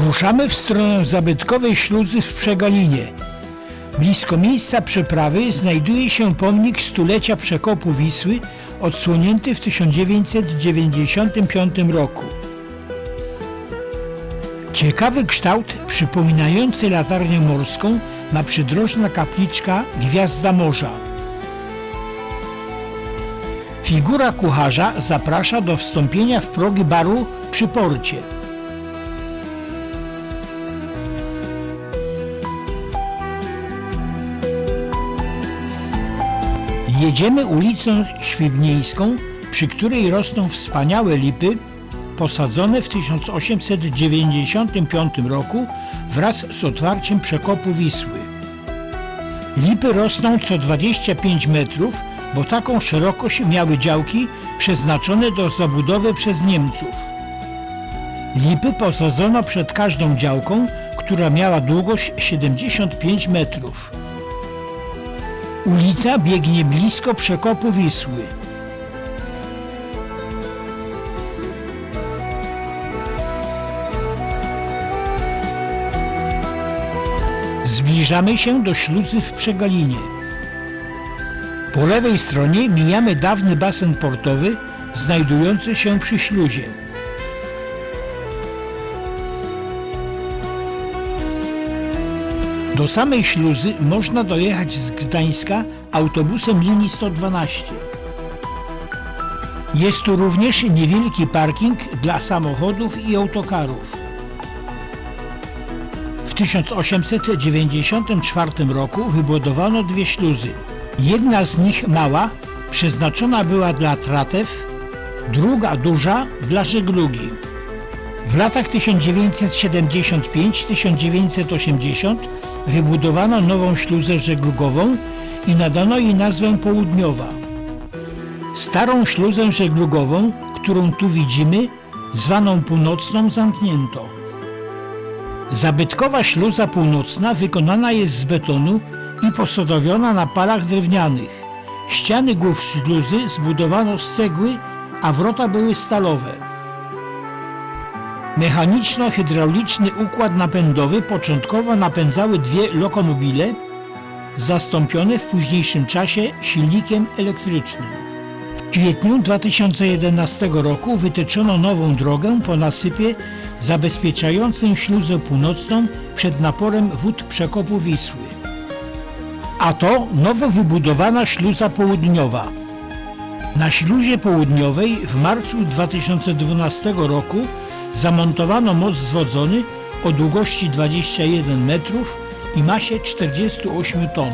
Ruszamy w stronę zabytkowej śluzy w Przegalinie. Blisko miejsca przeprawy znajduje się pomnik stulecia przekopu Wisły, odsłonięty w 1995 roku. Ciekawy kształt przypominający latarnię morską ma przydrożna kapliczka Gwiazda Morza. Figura kucharza zaprasza do wstąpienia w progi baru przy porcie. Jedziemy ulicą Świdnicką, przy której rosną wspaniałe lipy, posadzone w 1895 roku wraz z otwarciem przekopu Wisły. Lipy rosną co 25 metrów, bo taką szerokość miały działki przeznaczone do zabudowy przez Niemców. Lipy posadzono przed każdą działką, która miała długość 75 metrów. Ulica biegnie blisko przekopu Wisły. Zbliżamy się do śluzy w Przegalinie. Po lewej stronie mijamy dawny basen portowy znajdujący się przy śluzie. Do samej śluzy można dojechać z Gdańska autobusem linii 112. Jest tu również niewielki parking dla samochodów i autokarów. W 1894 roku wybudowano dwie śluzy. Jedna z nich mała, przeznaczona była dla tratew, druga duża dla żeglugi. W latach 1975-1980 wybudowano nową śluzę żeglugową i nadano jej nazwę Południowa. Starą śluzę żeglugową, którą tu widzimy, zwaną Północną, zamknięto. Zabytkowa śluza północna wykonana jest z betonu i posadowiona na palach drewnianych. Ściany głów śluzy zbudowano z cegły, a wrota były stalowe. Mechaniczno-hydrauliczny układ napędowy początkowo napędzały dwie lokomobile, zastąpione w późniejszym czasie silnikiem elektrycznym. W kwietniu 2011 roku wytyczono nową drogę po nasypie zabezpieczającym śluzę północną przed naporem wód przekopu Wisły. A to nowo wybudowana śluza południowa. Na śluzie południowej w marcu 2012 roku zamontowano most zwodzony o długości 21 metrów i masie 48 ton.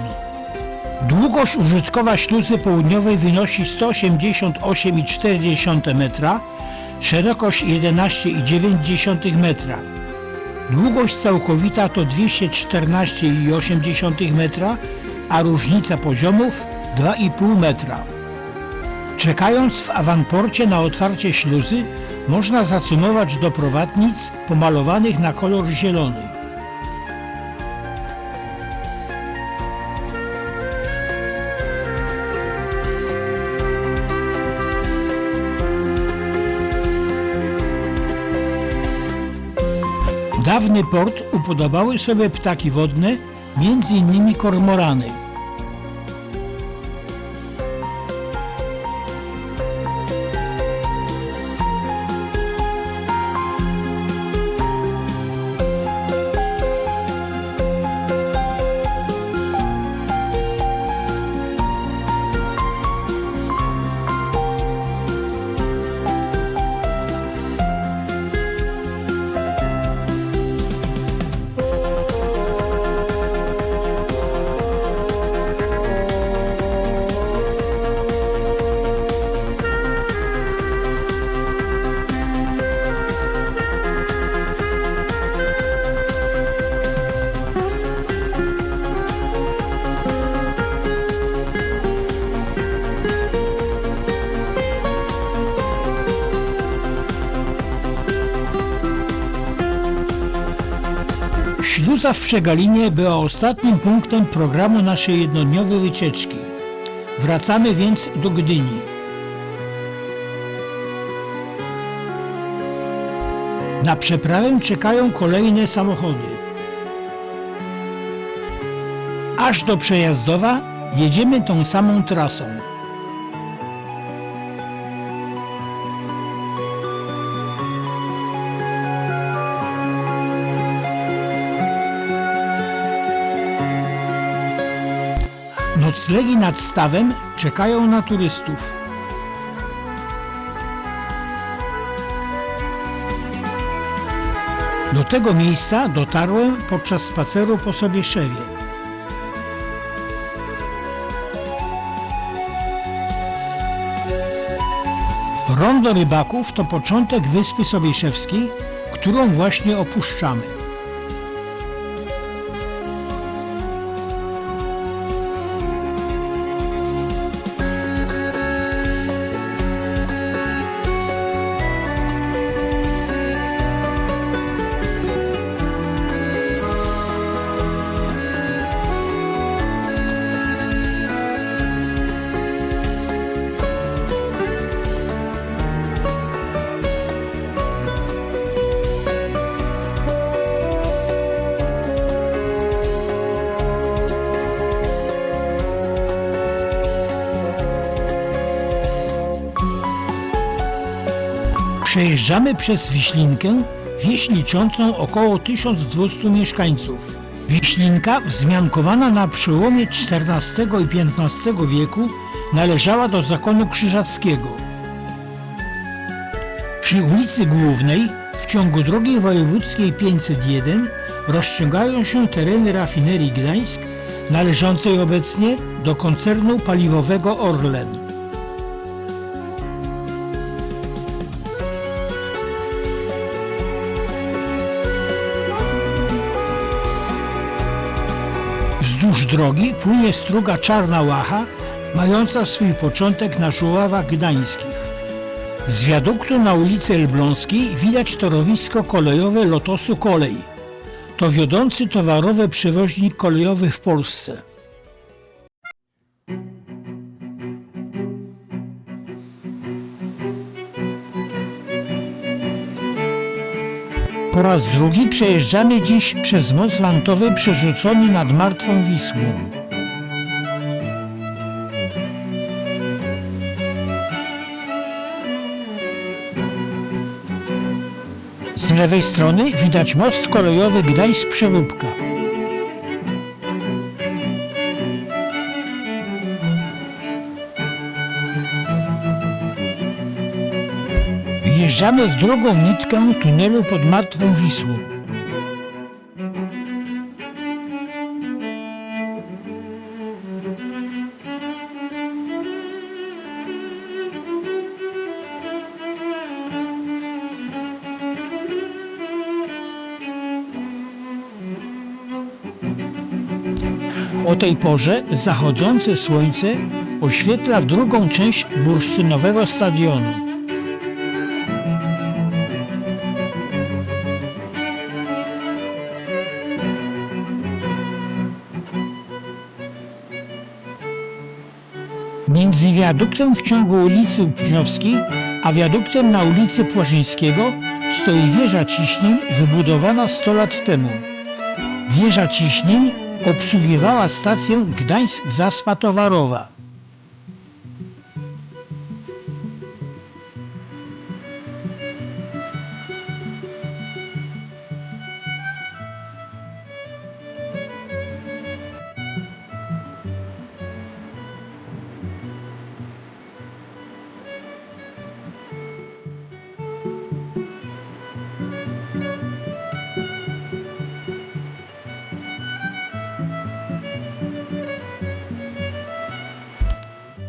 Długość użytkowa śluzy południowej wynosi 188,4 metra, szerokość 11,9 metra. Długość całkowita to 214,8 metra, a różnica poziomów 2,5 metra. Czekając w awanporcie na otwarcie śluzy, można zacumować do prowadnic pomalowanych na kolor zielony. Dawny port upodobały sobie ptaki wodne, m.in. kormorany. Śluza w Przegalinie była ostatnim punktem programu naszej jednodniowej wycieczki. Wracamy więc do Gdyni. Na przeprawę czekają kolejne samochody. Aż do Przejazdowa jedziemy tą samą trasą. Noclegi nad stawem czekają na turystów. Do tego miejsca dotarłem podczas spaceru po Sobieszewie. Rondo Rybaków to początek Wyspy Sobieszewskiej, którą właśnie opuszczamy. Przejeżdżamy przez Wiślinkę, wieś liczącą około 1200 mieszkańców. Wiślinka, wzmiankowana na przełomie XIV i XV wieku, należała do zakonu krzyżackiego. Przy ulicy Głównej, w ciągu drogi wojewódzkiej 501, rozciągają się tereny rafinerii Gdańsk, należącej obecnie do koncernu paliwowego Orlen. Wzdłuż drogi płynie struga Czarna Łacha, mająca swój początek na Żuławach Gdańskich. Z wiaduktu na ulicy Elbląskiej widać torowisko kolejowe Lotosu Kolej. To wiodący towarowy przewoźnik kolejowy w Polsce. Po raz drugi przejeżdżamy dziś przez most wantowy przerzucony nad Martwą Wisłą. Z lewej strony widać most kolejowy Gdańsk-Przeróbka. Wjeżdżamy w drugą nitkę tunelu pod Martwą Wisłą. O tej porze zachodzące słońce oświetla drugą część bursztynowego stadionu. Między wiaduktem w ciągu ulicy Uczniowskiej a wiaduktem na ulicy Płażyńskiego stoi wieża ciśnień wybudowana 100 lat temu. Wieża ciśnień obsługiwała stację Gdańsk-Zaspa Towarowa.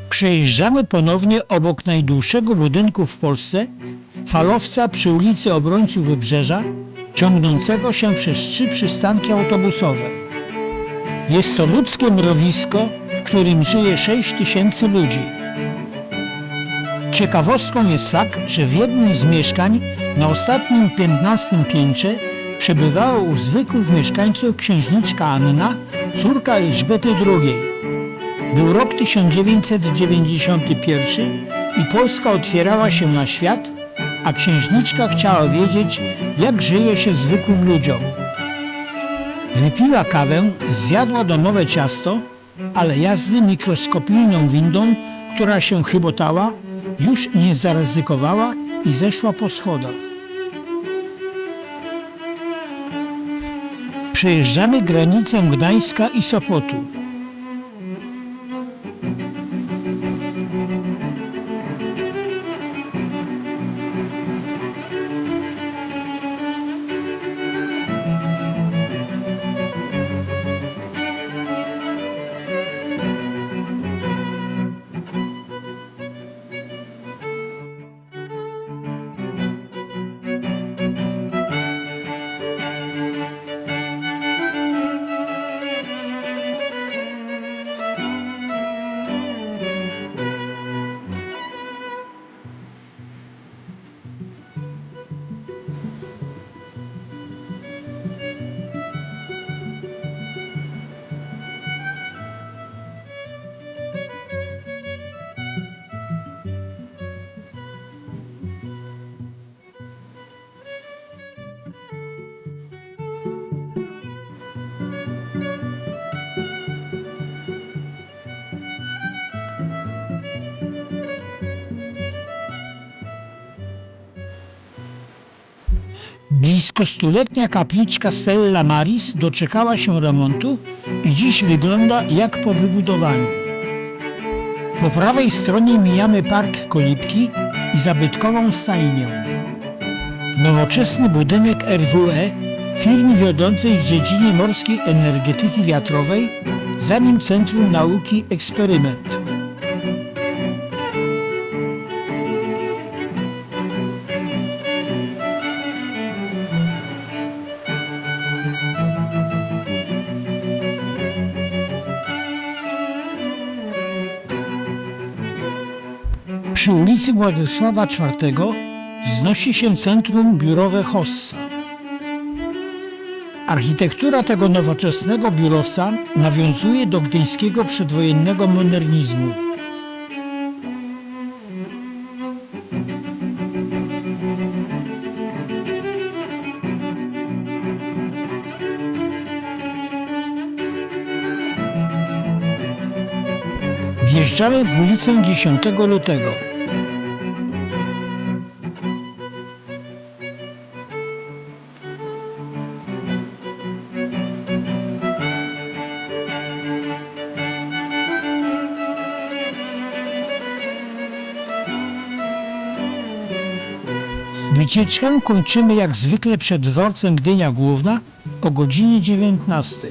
Przejeżdżamy ponownie obok najdłuższego budynku w Polsce, falowca przy ulicy Obrońców Wybrzeża, ciągnącego się przez 3 przystanki autobusowe. Jest to ludzkie mrowisko, w którym żyje 6000 ludzi. Ciekawostką jest fakt, że w jednym z mieszkań na ostatnim 15 piętrze przebywało u zwykłych mieszkańców księżniczka Anna, córka Elżbiety II. Był rok 1991 i Polska otwierała się na świat, a księżniczka chciała wiedzieć, jak żyje się zwykłym ludziom. Wypiła kawę, zjadła domowe ciasto, ale jazdy mikroskopijną windą, która się chybotała, już nie zaryzykowała i zeszła po schodach. Przejeżdżamy granicę Gdańska i Sopotu. Blisko stuletnia kapliczka Stella Maris doczekała się remontu i dziś wygląda jak po wybudowaniu. Po prawej stronie mijamy Park Kolibki i zabytkową stajnię. Nowoczesny budynek RWE, firmy wiodącej w dziedzinie morskiej energetyki wiatrowej, za nim Centrum Nauki Eksperyment. Przy ulicy Władysława IV wznosi się centrum biurowe Hossa. Architektura tego nowoczesnego biurowca nawiązuje do gdyńskiego przedwojennego modernizmu. Wjeżdżamy w ulicę 10 lutego. Wycieczkę kończymy jak zwykle przed dworcem Gdynia Główna o godzinie 19.